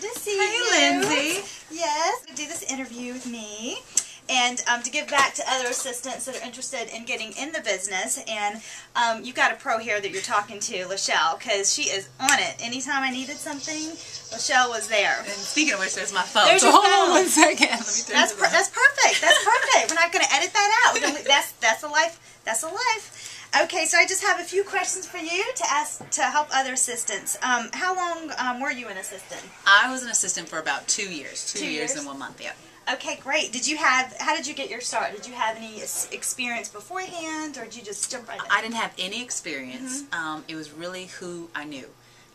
Good to see you. Hey, Lindsay. Yes, to do this interview with me. And to give back to other assistants that are interested in getting in the business. And you've got a pro here that you're talking to, Leshelle, because she is on it. Anytime I needed something, Leshelle was there. And speaking of which, there's my phone. There's so your hold phone. on 1 second. Let me turn That's perfect. That's perfect. We're not going to edit that out. That's a life. That's a life. Okay, so I just have a few questions for you to ask to help other assistants. How long were you an assistant? I was an assistant for about 2 years. 2 years and 1 month, yeah. Okay, great. How did you get your start? Did you have any experience beforehand, or did you just jump right in? I didn't have any experience. It was really who I knew.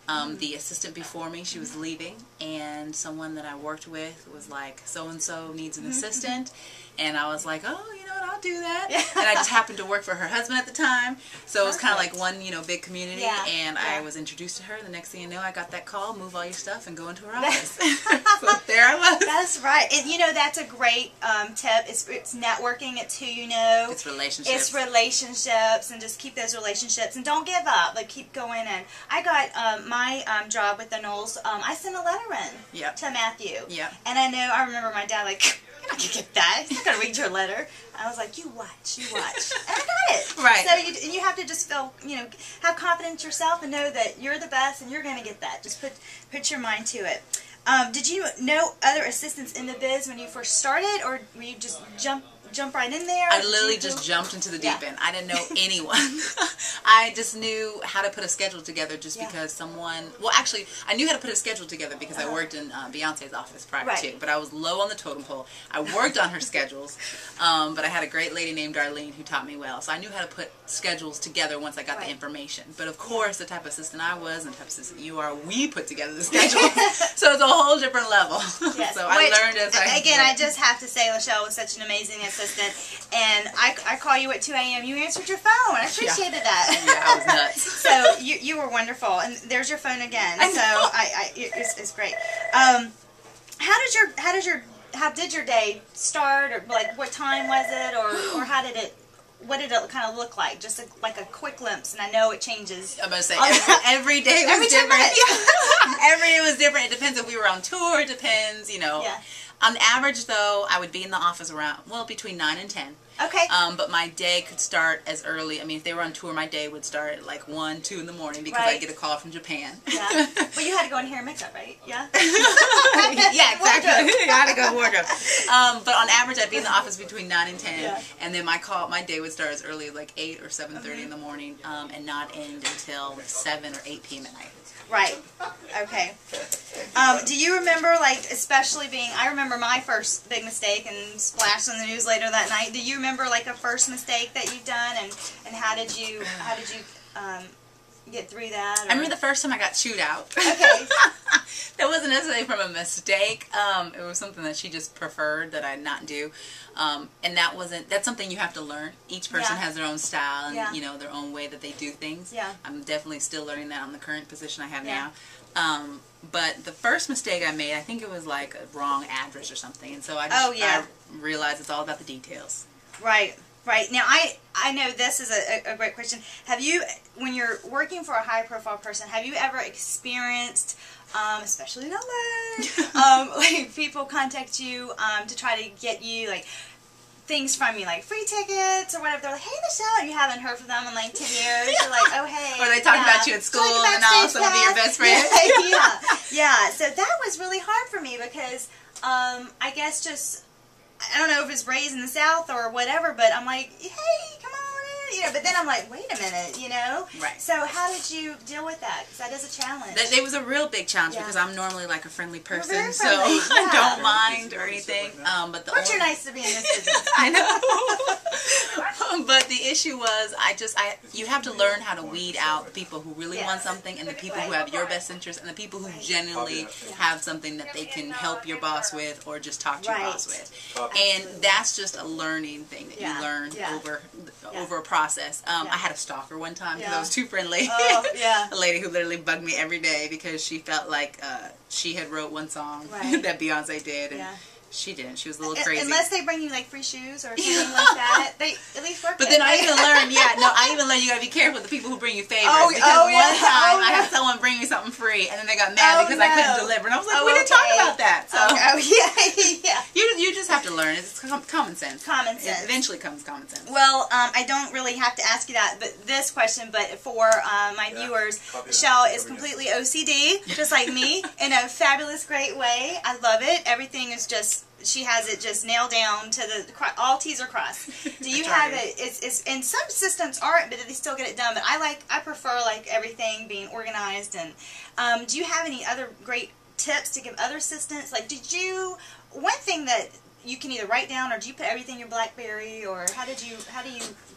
The assistant before me, she was leaving, and someone that I worked with was like, so-and-so needs an assistant, and I was like, oh, you know what, I'll do that. And I just happened to work for her husband at the time, so it was kind of like one, big community, and I was introduced to her. The next thing you know, I got that call, move all your stuff, and go into her office. So there I was. That's right. And that's a great tip. It's networking. It's who you know. It's relationships. It's relationships, and just keep those relationships, and don't give up. Like, keep going. And I got my job with the Knowles. I sent a letter in to Matthew. Yep. And I remember my dad like, you're not gonna get that. He's not gonna read your letter. I was like, you watch. And I got it. Right. So you have to just feel, have confidence in yourself and know that you're the best, and you're gonna get that. Just put your mind to it. Did you know other assistants in the biz when you first started, or were you just jump right in there? I literally just jumped into the deep end. I didn't know anyone. I just knew how to put a schedule together just because someone... Well, actually, I knew how to put a schedule together because I worked in Beyonce's office prior to, but I was low on the totem pole. I worked on her schedules, but I had a great lady named Darlene who taught me well. So I knew how to put schedules together once I got the information. But of course, the type of assistant I was and the type of assistant you are, we put together the schedule. So it's a whole different level. Yes. So I learned as I... Again, I just have to say Leshelle was such an amazing assistant. And I call you at 2 a.m. You answered your phone. I appreciated that. Yeah, I was nuts. So you were wonderful. And there's your phone again. So it's great. How did your day start, or like what time was it, or what did it kind of look like? Just like a quick glimpse, and I know it changes. I'm going to say every day was different. Every day was different. It depends if we were on tour. It depends, Yeah. On average, though, I would be in the office between 9 and 10. Okay. But my day could start as early. I mean, if they were on tour, my day would start at like 1, 2 in the morning because I'd get a call from Japan. Yeah. But you had to go in hair and makeup, right? Yeah? Yeah, exactly. I had to go wardrobe. But on average, I'd be in the office between 9 and 10. And then my day would start as early as like 8 or 7:30 in the morning and not end until 7 or 8 p.m. at night. Right. Okay. Do you remember, like, especially I remember my first big mistake and splashed on the news later that night. Do you remember, like, a first mistake that you've done, and how did you get through that? Or? I remember the first time I got chewed out. Okay. That wasn't necessarily from a mistake. It was something that she just preferred that I not do. And that's something you have to learn. Each person has their own style and, their own way that they do things. Yeah. I'm definitely still learning that on the current position I have now. But the first mistake I made, I think it was like a wrong address or something. And so I realized it's all about the details. Right. Right. Now, I know this is a great question. Have you, when you're working for a high-profile person, have you ever experienced, especially in LA, like people contact you to try to get you, like, things from you, like free tickets or whatever? They're like, hey, Leshelle, and you haven't heard from them in like 10 years. You're like, oh, hey. Or they talk about you at school and also be your best friend. Yeah. So that was really hard for me because I guess just... I don't know if it's raised in the South or whatever, but I'm like, hey, come on in, but then I'm like, wait a minute, Right. So how did you deal with that? Because that is a challenge. It was a real big challenge because I'm normally like a friendly person, very so friendly. I don't mind or anything. But you're nice to be in this business. I know. But the issue was, you have to learn how to weed out the people who really want something and the people who have your best interest and the people who genuinely have something that they can help your boss with or just talk to your boss with. And that's just a learning thing that you learn over a process. I had a stalker one time because I was too friendly. A lady who literally bugged me every day because she felt like she had wrote one song that Beyonce did. And She didn't. She was a little crazy. Unless they bring you like free shoes or something like that, they at least work. But then I even learned, you gotta be careful with the people who bring you favors. One time I had someone bring me something free, and then they got mad because I couldn't deliver, and I was like, we didn't talk about that. So you just have to learn. It's common sense. Common sense. It eventually comes common sense. Well, I don't really have to ask you that, but this question, but for my viewers, Leshelle is completely OCD, just like me, in a fabulous, great way. I love it. Everything is just, she has it just nailed down to the, all T's are crossed. Do you have it? It's and some assistants aren't, but they still get it done. But I prefer like everything being organized. And do you have any other great tips to give other assistants? Like, one thing that you can either write down, or do you put everything in your BlackBerry, or how do you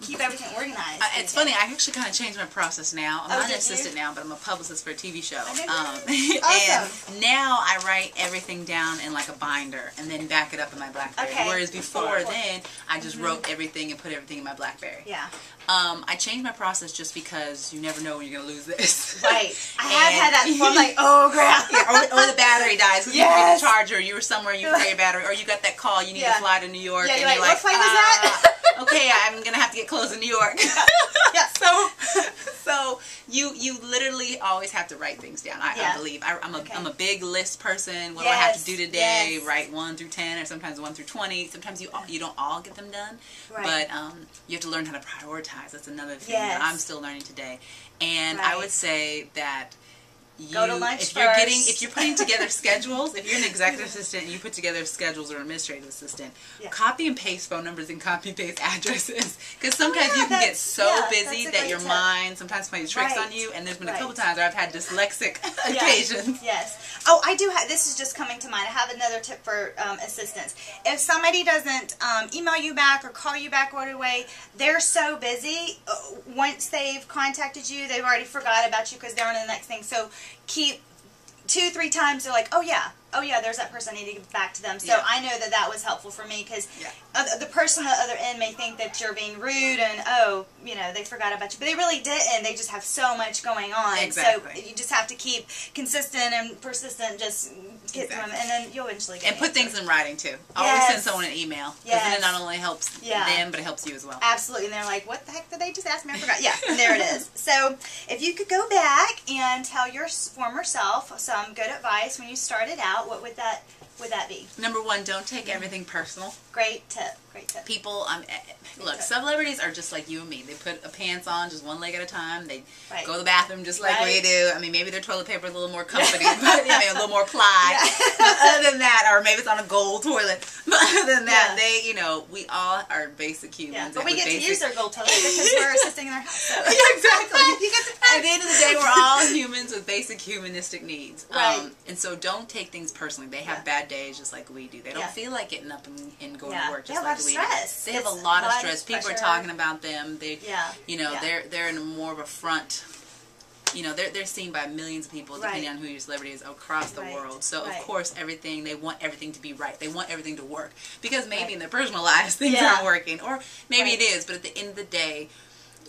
keep everything organized? It's funny. I actually kind of changed my process now. I'm not an assistant now, but I'm a publicist for a TV show. Awesome. And now I write everything down in like a binder and then back it up in my BlackBerry. Okay. Whereas before then, I just wrote everything and put everything in my BlackBerry. Yeah. I changed my process just because you never know when you're going to lose this. Right. I have had that before. I'm like, oh crap. Or the battery dies. You forget the charger. You were somewhere, you forgot your battery, or you got that call. You need to fly to New York. Yeah, and you're like, what flight was that? Okay, I'm gonna have to get clothes in New York. Yeah. So you literally always have to write things down. I believe I'm a big list person. What do I have to do today? Write 1 through 10, or sometimes 1 through 20. Sometimes you don't all get them done, but you have to learn how to prioritize. That's another thing that I'm still learning today. And I would say that go to lunch if you're putting together schedules, if you're an executive assistant and you put together schedules, or administrative assistant, copy and paste phone numbers and copy and paste addresses, because sometimes you can get so busy that your mind sometimes plays tricks on you. And there's been a couple times where I've had dyslexic occasions. Yes. Oh, I do have, this is just coming to mind. I have another tip for assistants. If somebody doesn't email you back or call you back right away, they're so busy. Once they've contacted you, they've already forgot about you because they're on to the next thing. So keep 2-3 times, they're like, oh yeah, there's that person, I need to get back to them. So I know that was helpful for me, because the person on the other end may think that you're being rude and, they forgot about you. But they really didn't. They just have so much going on. Exactly. So you just have to keep consistent and persistent, just get them, and then you'll eventually get and put things in writing, too. Always send someone an email, because then it not only helps them, but it helps you as well. Absolutely. And they're like, what the heck did they just ask me? I forgot. Yeah, there it is. So if you could go back and tell your former self some good advice when you started out, what would that be? Number 1, don't take everything personal. Great tip. Great tip. People, look, celebrities are just like you and me. They put pants on just one leg at a time. They go to the bathroom just like we do. I mean, maybe their toilet paper is a little more comforting, but a little more ply. But other than that, or maybe it's on a gold toilet. But other than that, we all are basic humans. But we get to use their gold toilet because we're assisting in their house. So. Exactly. You get to at the end of the day, we're all humans with basic humanistic needs. Right. And so don't take things personally. They have bad days just like we do. They don't feel like getting up and going to work just like we do. Stress. They have a lot of stress. People are talking about them. They, they're in more of a front. They're seen by millions of people, depending on who your celebrity is, across the world. So of course, they want everything to be right. They want everything to work, because maybe in their personal lives things aren't working, or maybe it is. But at the end of the day,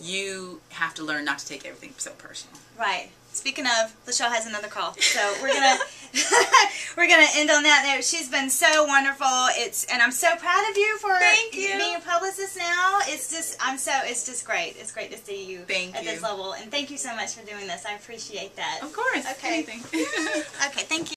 you have to learn not to take everything so personal. Right. Speaking of, Leshelle has another call, so we're gonna end on that note. She's been so wonderful. And I'm so proud of you for being a publicist now. It's just great. It's great to see you at this level, and thank you so much for doing this. I appreciate that. Of course. Okay. Anything. Okay. Thank you.